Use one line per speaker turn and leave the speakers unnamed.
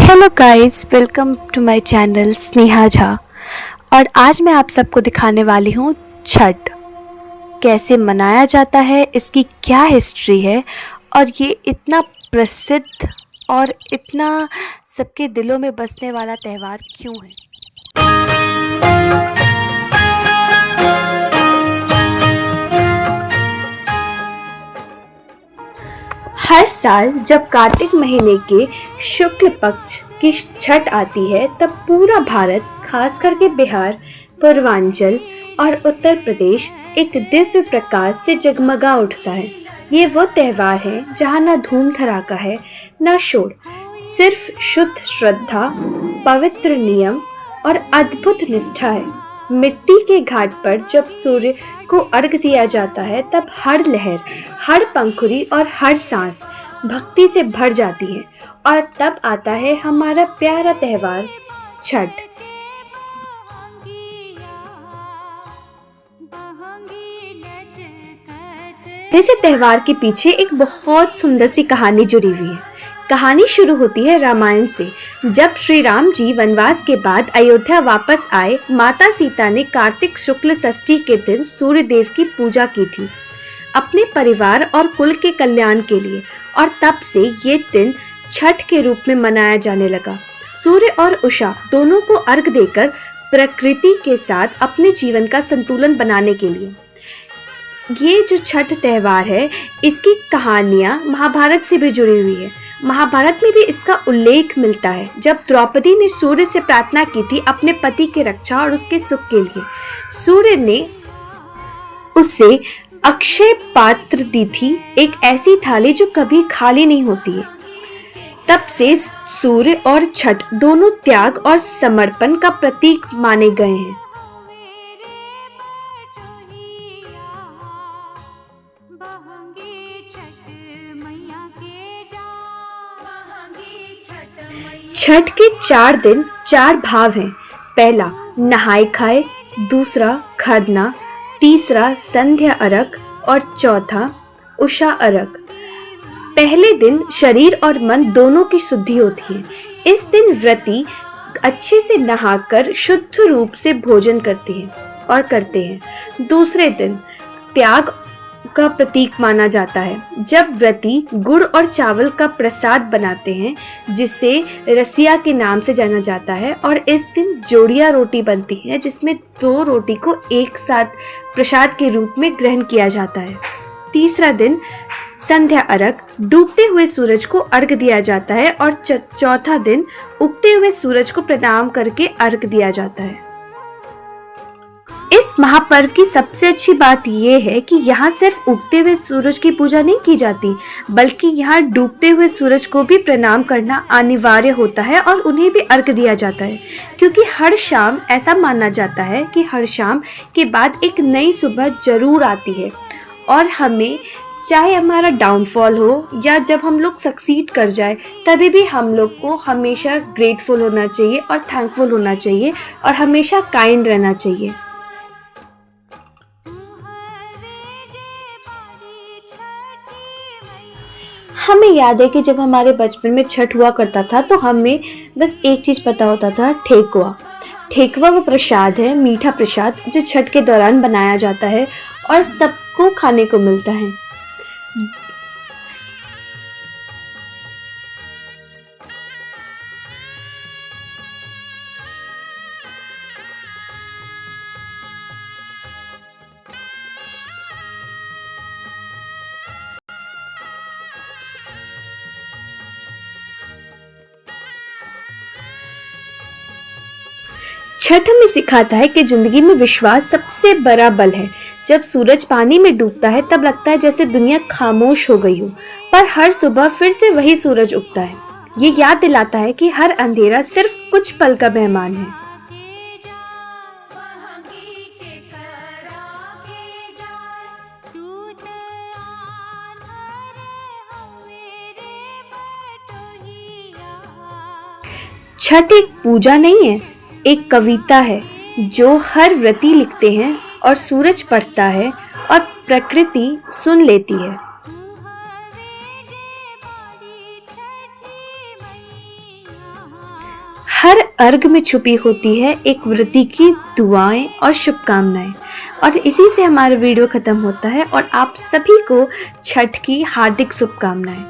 Hello guys, welcome to my channel Sneha Jha. और आज मैं आप सबको दिखाने वाली हूँ छठ कैसे मनाया जाता है, इसकी क्या हिस्ट्री है और ये इतना प्रसिद्ध और इतना सबके दिलों में बसने वाला त्यौहार क्यों है। हर साल जब कार्तिक महीने के शुक्ल पक्ष की छठ आती है तब पूरा भारत, खास करके बिहार, पूर्वांचल और उत्तर प्रदेश एक दिव्य प्रकाश से जगमगा उठता है। ये वो त्यौहार है जहाँ न धूम धड़ाका है न शोर, सिर्फ शुद्ध श्रद्धा, पवित्र नियम और अद्भुत निष्ठा है। मिट्टी के घाट पर जब सूर्य को अर्घ दिया जाता है तब हर लहर, हर पंखुड़ी और हर सांस भक्ति से भर जाती है। और तब आता है हमारा प्यारा त्यौहार छठ। इस त्यौहार के पीछे एक बहुत सुंदर सी कहानी जुड़ी हुई है। कहानी शुरू होती है रामायण से। जब श्री राम जी वनवास के बाद अयोध्या वापस आए, माता सीता ने कार्तिक शुक्ल षष्ठी के दिन सूर्य देव की पूजा की थी अपने परिवार और कुल के कल्याण के लिए। और तब से ये दिन छठ के रूप में मनाया जाने लगा। सूर्य और उषा दोनों को अर्घ देकर प्रकृति के साथ अपने जीवन का संतुलन बनाने के लिए। ये जो छठ त्यौहार है, इसकी कहानियां महाभारत से भी जुड़ी हुई है। महाभारत में भी इसका उल्लेख मिलता है। जब द्रौपदी ने सूर्य से प्रार्थना की थी अपने पति की रक्षा और उसके सुख के लिए, सूर्य ने उसे अक्षय पात्र दी थी, एक ऐसी थाली जो कभी खाली नहीं होती है। तब से सूर्य और छठ दोनों त्याग और समर्पण का प्रतीक माने गए हैं। छठ के 4 दिन 4 भाव हैं। पहला नहाय खाए, दूसरा खरना, तीसरा संध्या अर्घ और चौथा उषा अर्घ। पहले दिन शरीर और मन दोनों की शुद्धि होती है। इस दिन व्रती अच्छे से नहाकर शुद्ध रूप से भोजन करती है और करते हैं। दूसरे दिन त्याग का प्रतीक माना जाता है, जब व्रती गुड़ और चावल का प्रसाद बनाते हैं जिसे रसिया के नाम से जाना जाता है। और इस दिन जोड़िया रोटी बनती है जिसमें 2 रोटी को एक साथ प्रसाद के रूप में ग्रहण किया जाता है। तीसरा दिन संध्या अर्घ, डूबते हुए सूरज को अर्घ दिया जाता है। और चौथा दिन उगते हुए सूरज को प्रणाम करके अर्घ दिया जाता है। इस महापर्व की सबसे अच्छी बात यह है कि यहाँ सिर्फ उगते हुए सूरज की पूजा नहीं की जाती, बल्कि यहाँ डूबते हुए सूरज को भी प्रणाम करना अनिवार्य होता है और उन्हें भी अर्घ दिया जाता है। क्योंकि हर शाम ऐसा माना जाता है कि हर शाम के बाद एक नई सुबह जरूर आती है। और हमें, चाहे हमारा डाउनफॉल हो या जब हम लोग सक्सीड कर जाए, तभी भी हम लोग को हमेशा ग्रेटफुल होना चाहिए और थैंकफुल होना चाहिए और हमेशा काइंड रहना चाहिए। हमें याद है कि जब हमारे बचपन में छठ हुआ करता था तो हमें बस एक चीज़ पता होता था, ठेकुआ। ठेकुआ वो प्रसाद है, मीठा प्रसाद, जो छठ के दौरान बनाया जाता है और सबको खाने को मिलता है। छठ हमें सिखाता है कि जिंदगी में विश्वास सबसे बड़ा बल है। जब सूरज पानी में डूबता है तब लगता है जैसे दुनिया खामोश हो गई हो, पर हर सुबह फिर से वही सूरज उगता है। ये याद दिलाता है कि हर अंधेरा सिर्फ कुछ पल का मेहमान है। छठ एक पूजा नहीं है, एक कविता है जो हर व्रती लिखते हैं और सूरज पढ़ता है और प्रकृति सुन लेती है। हर अर्घ में छुपी होती है एक व्रती की दुआएं और शुभकामनाएं। और इसी से हमारा वीडियो खत्म होता है और आप सभी को छठ की हार्दिक शुभकामनाएं।